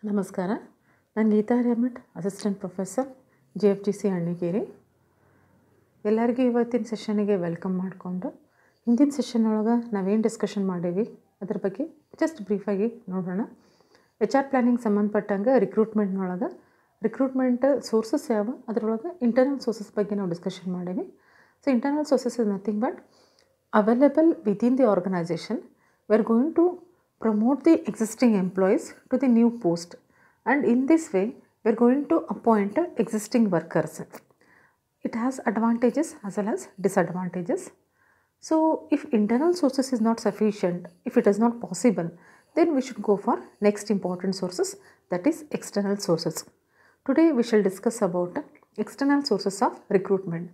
ನಮಸ್ಕಾರ. ನಾನು Geeta Hiremath, assistant professor, JFGC Annigeri. ಎಲ್ಲರಿಗೂ ಇವತ್ತಿನ ಸೆಷನ್ನಿಗೆ ವೆಲ್ಕಮ್ ಮಾಡಿಕೊಂಡು, ಹಿಂದಿನ ಸೆಷನ್ ಒಳಗೆ ನಾವೇನು ಡಿಸ್ಕಷನ್ ಮಾಡೀವಿ ಅದ್ರ ಬಗ್ಗೆ ಜಸ್ಟ್ ಬ್ರೀಫಾಗಿ ನೋಡೋಣ. HR ಪ್ಲ್ಯಾನಿಂಗ್ ಸಂಬಂಧಪಟ್ಟಂಗೆ ರಿಕ್ರೂಟ್ಮೆಂಟ್ ಸೋರ್ಸಸ್ ಯಾವ, ಅದರೊಳಗೆ ಇಂಟರ್ನಲ್ ಸೋರ್ಸಸ್ ಬಗ್ಗೆ ನಾವು ಡಿಸ್ಕಷನ್ ಮಾಡೀವಿ. So internal sources is nothing but available within the organization. We are going to promote the existing employees to the new post, and in this way we are going to appoint existing workers. It has advantages as well as disadvantages. So if internal sources is not sufficient, if it is not possible, then we should go for next important sources, that is external sources. Today we shall discuss about external sources of recruitment.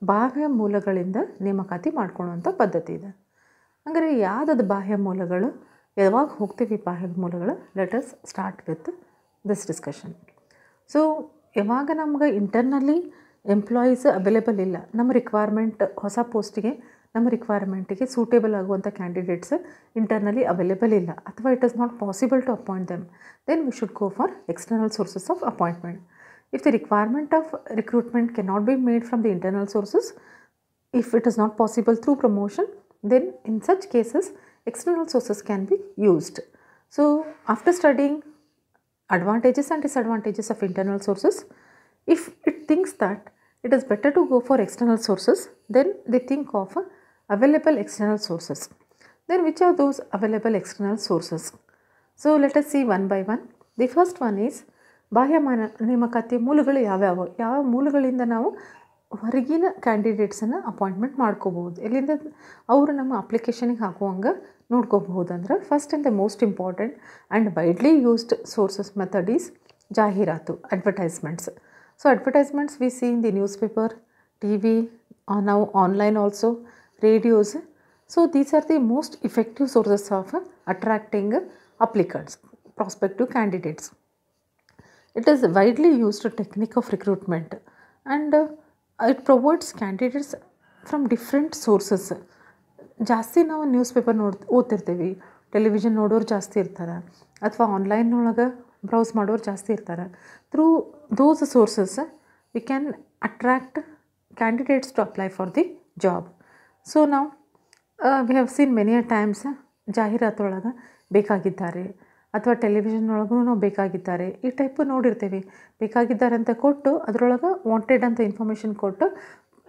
ಬಾಹ್ಯ ಮೂಲಗಳಿಂದ ನೇಮಕಾತಿ ಮಾಡ್ಕೊಳ್ಳುವಂಥ ಪದ್ಧತಿ ಇದೆ. ಅಂದರೆ ಯಾವುದದು ಬಾಹ್ಯ ಮೂಲಗಳು, ಯಾವಾಗ ಹೋಗ್ತೀವಿ ಬಾಹ್ಯ ಮೂಲಗಳು? Let us start with this discussion. So ಯಾವಾಗ ನಮ್ಗೆ ಇಂಟರ್ನಲ್ಲಿ ಎಂಪ್ಲಾಯೀಸ್ ಅವೈಲೇಬಲ್ ಇಲ್ಲ, ನಮ್ಮ ರಿಕ್ವೈರ್ಮೆಂಟ್ ಹೊಸ ಪೋಸ್ಟಿಗೆ ನಮ್ಮ ರಿಕ್ವೈರ್ಮೆಂಟಿಗೆ ಸೂಟೇಬಲ್ ಆಗುವಂಥ ಕ್ಯಾಂಡಿಡೇಟ್ಸ್ ಇಂಟರ್ನಲ್ಲಿ ಅವೈಲೇಬಲ್ ಇಲ್ಲ, ಅಥವಾ it is not possible to appoint them, then we should go for external sources of appointment. If the requirement of recruitment cannot be made from the internal sources, if it is not possible through promotion, then in such cases external sources can be used. So after studying advantages and disadvantages of internal sources, if it thinks that it is better to go for external sources, then they think of available external sources. Then which are those available external sources? So let us see one by one. The first one is ಬಾಹ್ಯ ನೇಮಕಾತಿ ಮೂಲಗಳು ಯಾವ್ಯಾವ, ಯಾವ ಮೂಲಗಳಿಂದ ನಾವು ಹೊರಗಿನ ಕ್ಯಾಂಡಿಡೇಟ್ಸನ್ನು appointment ಮಾಡ್ಕೋಬೋದು, ಎಲ್ಲಿಂದ ಅವರು ನಮ್ಮ ಅಪ್ಲಿಕೇಶನಿಗೆ ಹಾಕುವಂಗೆ ನೋಡ್ಕೋಬಹುದು. ಅಂದ್ರೆ first and the most important and widely used sources method is ಜಾಹೀರಾತು, advertisements. So advertisements we see in the newspaper, TV, ನಾವು online also, radios. So these are the most effective sources of attracting applicants, prospective candidates. It is a widely used technique of recruitment, and it provides candidates from different sources. ಜಾಸ್ತಿ ನಾವು news paper ಓದ್ತಿರ್ತೀವಿ, television ನೋಡೋರು ಜಾಸ್ತಿ ಇರ್ತಾರೆ, ಅಥವಾ ಆನ್ಲೈನ್ನೊಳಗೆ browse ಮಾಡೋರು ಜಾಸ್ತಿ ಇರ್ತಾರೆ. Through those sources we can attract candidates to apply for the job. So ನಾವು we have seen many a times ಜಾಹೀರಾತೊಳಗೆ ಬೇಕಾಗಿದ್ದಾರೆ, ಅಥವಾ ಟೆಲಿವಿಷನ್ ಒಳಗೂ ನಾವು ಬೇಕಾಗಿದ್ದಾರೆ, ಈ ಟೈಪು ನೋಡಿರ್ತೀವಿ. ಬೇಕಾಗಿದ್ದಾರೆ ಅಂತ ಕೊಟ್ಟು ಅದರೊಳಗೆ ವಾಂಟೆಡ್ ಅಂತ ಇನ್ಫಾರ್ಮೇಷನ್ ಕೊಟ್ಟು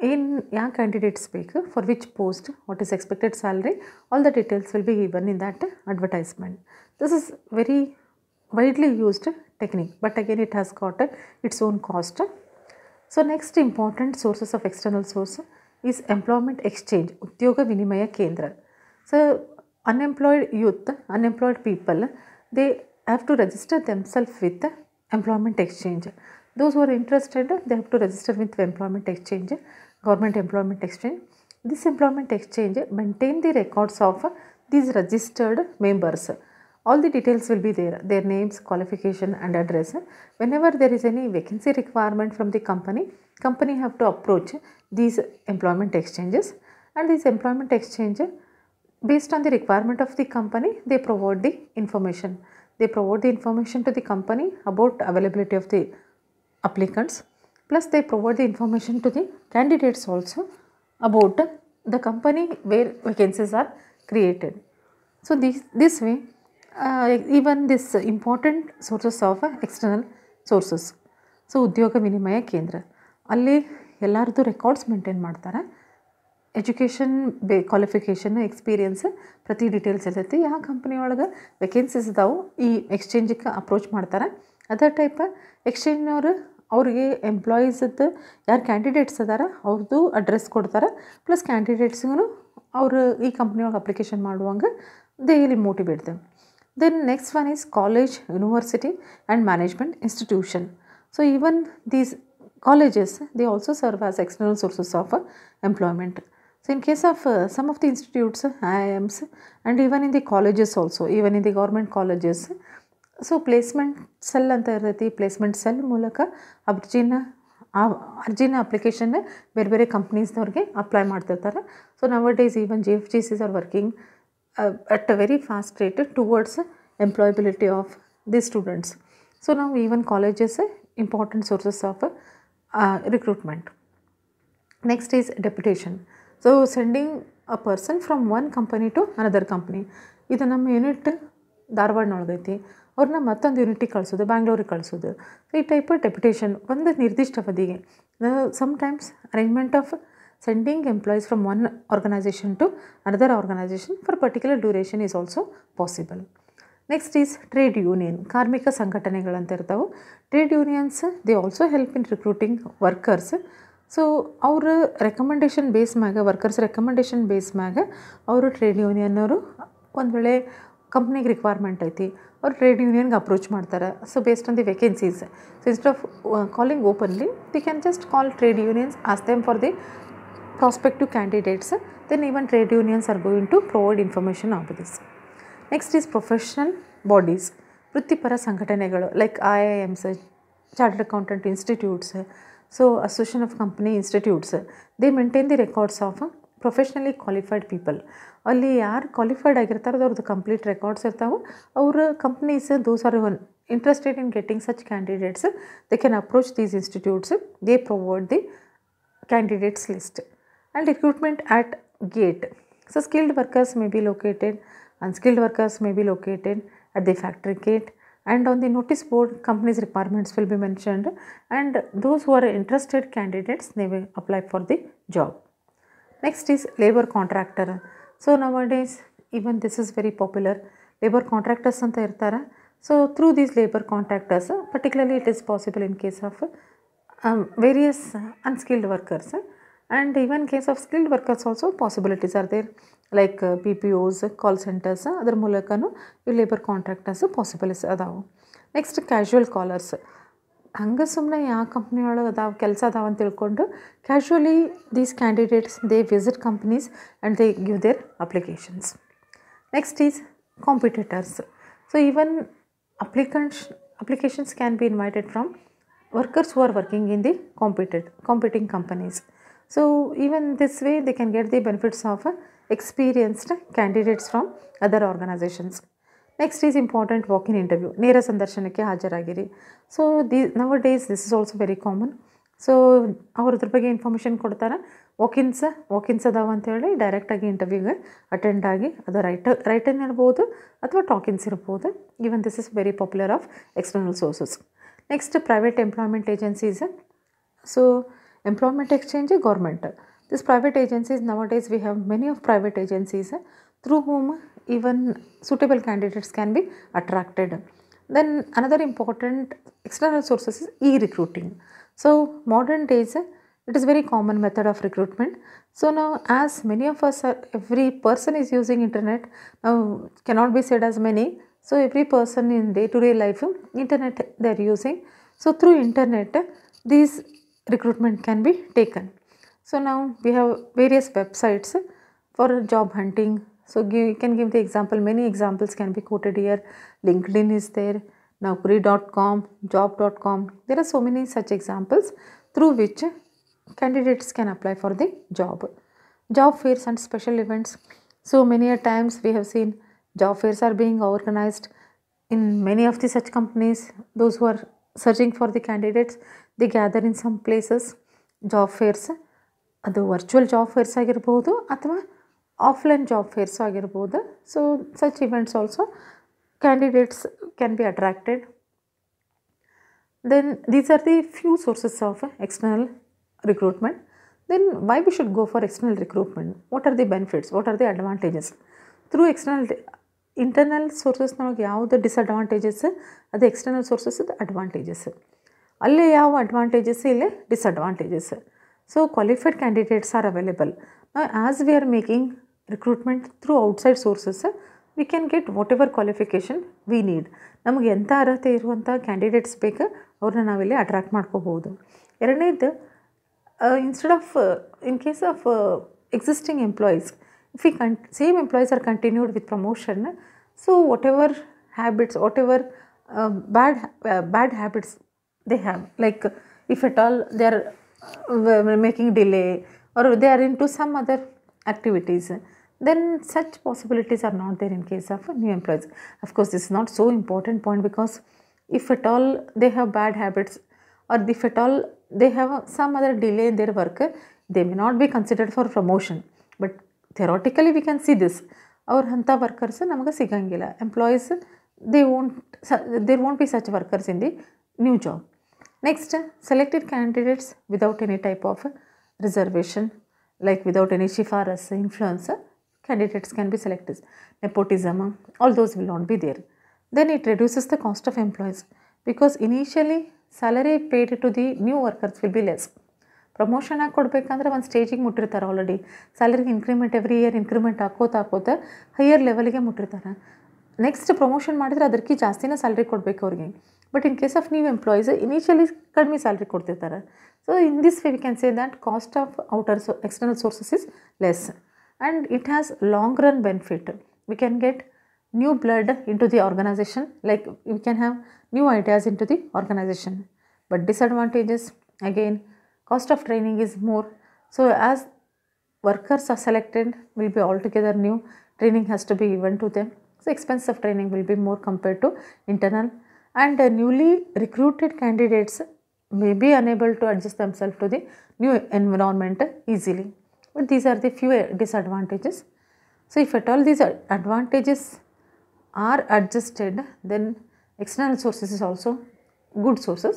ಏನು ಯಾವ ಕ್ಯಾಂಡಿಡೇಟ್ಸ್ ಬೇಕು, for which post, what is expected salary, all the details will be given in that advertisement. This is very widely used technique, but again it has got its own cost. So next important sources of external source is employment exchange, ಉದ್ಯೋಗ ವಿನಿಮಯ ಕೇಂದ್ರ. So unemployed youth, unemployed people, they have to register themselves with the employment exchange. Those who are interested, they have to register with employment exchange, government employment exchange. This employment exchange maintain the records of these registered members. All the details will be there, their names, qualification and address. Whenever there is any vacancy requirement from the company have to approach these employment exchanges, and this employment exchange, based on the requirement of the company, they provide the information. They provide the information to the company about availability of the applicants, plus they provide the information to the candidates also about the company where vacancies are created. So this way, even this important sources of external sources. So ಉದ್ಯೋಗ ವಿನಿಮಯ ಕೇಂದ್ರ, ಅಲ್ಲಿ ಎಲ್ಲರದ್ದು records maintain ಮಾಡ್ತಾರೆ. Education, qualification, experience, ಪ್ರತಿ details ಇರ್ತೈತಿ. ಯಾವ company ಒಳಗೆ ವೇಕೆನ್ಸೀಸ್ ಇದಾವೆ ಈ ಎಕ್ಸ್ಚೇಂಜಿಗೆ ಅಪ್ರೋಚ್ ಮಾಡ್ತಾರೆ. ಅದೇ ಟೈಪ್ ಎಕ್ಸ್ಚೇಂಜ್ನವರು ಅವ್ರಿಗೆ ಎಂಪ್ಲಾಯೀಸದ್ದು ಯಾರು ಕ್ಯಾಂಡಿಡೇಟ್ಸ್ ಅದಾರ ಅವ್ರದ್ದು ಅಡ್ರೆಸ್ ಕೊಡ್ತಾರೆ, ಪ್ಲಸ್ ಕ್ಯಾಂಡಿಡೇಟ್ಸ್ಗೂ ಅವರು ಈ ಕಂಪ್ನಿ ಒಳಗೆ ಅಪ್ಲಿಕೇಶನ್ ಮಾಡುವಂಗೆ they will motivate them. Then next one is college, university and management institution. So even these colleges, they also serve as external sources of employment. So in case of some of the institutes, IIMs, and even in the colleges also, even in the government colleges, so placement cell anta irati, placement cell ಮೂಲಕ ಅರ್ಜಿನ application ಬೇರೆ ಬೇರೆ ಕಂಪ್ನೀಸ್ನವ್ರಿಗೆ apply ಮಾಡ್ತಿರ್ತಾರೆ. So nowadays even JFGCs are working at a very fast rate towards employability of these students. So now even college is a important sources of recruitment. Next is deputation. So sending a person from one company to another company. ಇದು ನಮ್ಮ unit ಧಾರವಾಡನೊಳಗೈತಿ, ಅವ್ರನ್ನ ಮತ್ತೊಂದು ಯೂನಿಟಿಗೆ ಕಳಿಸೋದು, ಬ್ಯಾಂಗ್ಳೂರಿಗೆ ಕಳಿಸೋದು. ಈ type deputation ಒಂದು ನಿರ್ದಿಷ್ಟ ಅವಧಿಗೆ. Sometimes arrangement of sending employees from one organisation to another organisation for particular duration is also possible. Next is trade union. ಕಾರ್ಮಿಕ ಸಂಘಟನೆಗಳಂತ ಇರ್ತಾವೆ. Trade unions they also help in recruiting workers. So ಅವ್ರ recommendation base ಮ್ಯಾಗ, workers recommendation base ಮ್ಯಾಗ ಅವರು trade ಯೂನಿಯನ್ನವರು ಒಂದು ವೇಳೆ ಕಂಪ್ನಿಗೆ ರಿಕ್ವೈರ್ಮೆಂಟ್ ಐತಿ, ಅವ್ರು ಟ್ರೇಡ್ ಯೂನಿಯನ್ಗೆ ಅಪ್ರೋಚ್ ಮಾಡ್ತಾರೆ. So based on the vacancies, so instead of calling openly we can just call trade unions, ask them for the prospective candidates, then even trade unions are going to provide information on this. Next is professional bodies. ವೃತ್ತಿಪರ ಸಂಘಟನೆಗಳು like IIMs, Chartered Accountant Institutes, so Association of Company Institutes, they maintain the records of professionally qualified people. ಅಲ್ಲಿ ಯಾರು qualified ಆಗಿರ್ತಾರೋ ಅವ್ರದ್ದು complete records ಇರ್ತಾವೆ. ಅವ್ರ companies those are interested in getting such candidates, they can approach these institutes, they provide the candidates list. And recruitment at gate. So skilled workers may be located, unskilled workers may be located at the factory gate, and on the notice board company's requirements will be mentioned, and those who are interested candidates, they will apply for the job. Next is labor contractor. So nowadays even this is very popular. Labor contractors anta irtara. So through these labor contractors, particularly it is possible in case of various unskilled workers, and even case of skilled workers also possibilities are there, like PPOs, call centers, ಅದರ ಮೂಲಕನೂ ಈ labour contractors ಪಾಸಿಬಲ್ಸ್ ಅದಾವೆ. Next casual collars. ಹಂಗೆ ಸುಮ್ಮನೆ ಯಾವ company ಒಳಗೆ ಅದಾವೆ ಕೆಲಸ ಅದಾವೆ ಅಂತ ತಿಳ್ಕೊಂಡು casually these candidates they visit companies and they give their applications. Next is competitors. So even applications can be invited from workers who are working in the competing companies. So even this way they can get the benefits of experienced candidates from other organizations. Next is important walk-in interview. ನೇರ ಸಂದರ್ಶನಕ್ಕೆ ಹಾಜರಾಗಿರಿ. So nowadays this is also very common. So ಅವ್ರದ್ರ ಬಗ್ಗೆ information ಕೊಡ್ತಾರೆ. Watkins ಅದಾವ ಅಂತೇಳಿ ಡೈರೆಕ್ಟಾಗಿ ಇಂಟರ್ವ್ಯೂಗೆ attend ಆಗಿ, ಅದು ರೈಟನ್ ಇರ್ಬೋದು ಅಥವಾ ಟಾಕಿನ್ಸ್ ಇರ್ಬೋದು. Even this is very popular of external sources. Next private employment agencies. So employment exchange, government. These private agencies, nowadays we have many of private agencies through whom even suitable candidates can be attracted. Then another important external sources is e-recruiting. So modern days it is very common method of recruitment. So now as many of us are, every person is using internet, now cannot be said as many. So every person in day-to-day life internet they are using. So through internet these recruitment can be taken. So now we have various websites for job hunting. So you can give the example, many examples can be quoted here. LinkedIn is there, Naukri.com, job.com. There are so many such examples through which candidates can apply for the job. Job fairs and special events. So many a times we have seen job fairs are being organized in many of the such companies. Those who are searching for the candidates, they gather in some places. Job fairs, ಅದು virtual job fairs ಆಗಿರ್ಬೋದು ಅಥವಾ offline job fairs ಆಗಿರ್ಬೋದು. So such events also candidates can be attracted. Then these are the few sources of external recruitment. Then why we should go for external recruitment? What are the benefits? What are the advantages? Through internal ಸೋರ್ಸಸ್ನೊಳಗೆ ಯಾವುದು disadvantages, ಅದು external ಸೋರ್ಸಸ್ದು advantages. ಅಲ್ಲೇ ಯಾವ advantages, ಇಲ್ಲೇ disadvantages. So qualified candidates are available. As we are making recruitment through outside sources, we can get what ever qualification we need. ನಮಗೆ ಎಂಥ ಅರ್ಹತೆ ಇರುವಂಥ ಕ್ಯಾಂಡಿಡೇಟ್ಸ್ ಬೇಕು ಅವ್ರನ್ನ ನಾವಿಲ್ಲಿ ಅಟ್ರಾಕ್ಟ್ ಮಾಡ್ಕೋಬೋದು. ಎರಡನೇದು, instead of in case of existing employees, if we same employees are continued with promotion, so whatever habits, whatever bad habits they have, like if at all they are making delay or they are into some other activities, then such possibilities are not there in case of new employees. Of course this is not so important point, because if at all they have bad habits, or if at all they have some other delay in their work, they may not be considered for promotion. But theoretically we can see this. Our hanta workers namaga sigangilla. Employees, there won't be such workers in the new job. Next, selected candidates without any type of reservation, like without any shifaras, influence, candidates can be selected. Nepotism, all those will not be there. Then it reduces the cost of employees, because initially salary paid to the new workers will be less. Promotion ಆಗಿ ಕೊಡಬೇಕಂದ್ರೆ ಒಂದು ಸ್ಟೇಜಿಗೆ ಮುಟ್ಟಿರ್ತಾರೆ already. Salary increment every year increment ಹಾಕೋತಾ higher ಲೆವೆಲ್ಗೆ ಮುಟ್ಟಿರ್ತಾರೆ. Next promotion ಮಾಡಿದರೆ ಅದಕ್ಕೆ ಜಾಸ್ತಿನೇ ಸ್ಯಾಲ್ರಿ ಕೊಡಬೇಕು ಅವ್ರಿಗೆ. But in case of new employees initially ಕಡಿಮೆ ಸ್ಯಾಲ್ರಿ ಕೊಡ್ತಿರ್ತಾರೆ. So in this way we can say that cost of external sources is less, and it has long run benefit. We can get new blood into the organization, like we can have new ideas into the organization. But disadvantages, again, cost of training is more. So as workers are selected will be altogether new, training has to be given to them. So expense of training will be more compared to internal, and newly recruited candidates may be unable to adjust themselves to the new environment easily. But these are the few disadvantages. So if at all these advantages are adjusted, then external sources is also good sources.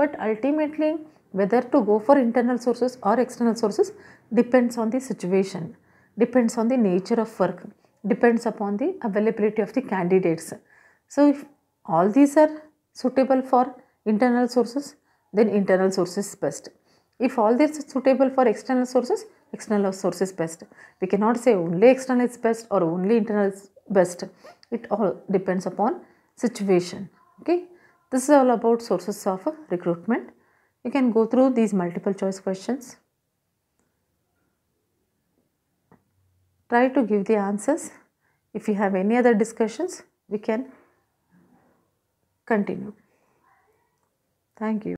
But ultimately whether to go for internal sources or external sources depends on the situation, depends on the nature of work, depends upon the availability of the candidates. So if all these are suitable for internal sources, then internal sources is best. If all this is suitable for external sources is best. We cannot say only external is best or only internal is best. It all depends upon situation. Okay, this is all about sources of recruitment. You can go through these multiple choice questions. Try to give the answers. If you have any other discussions, we can continue. Thank you.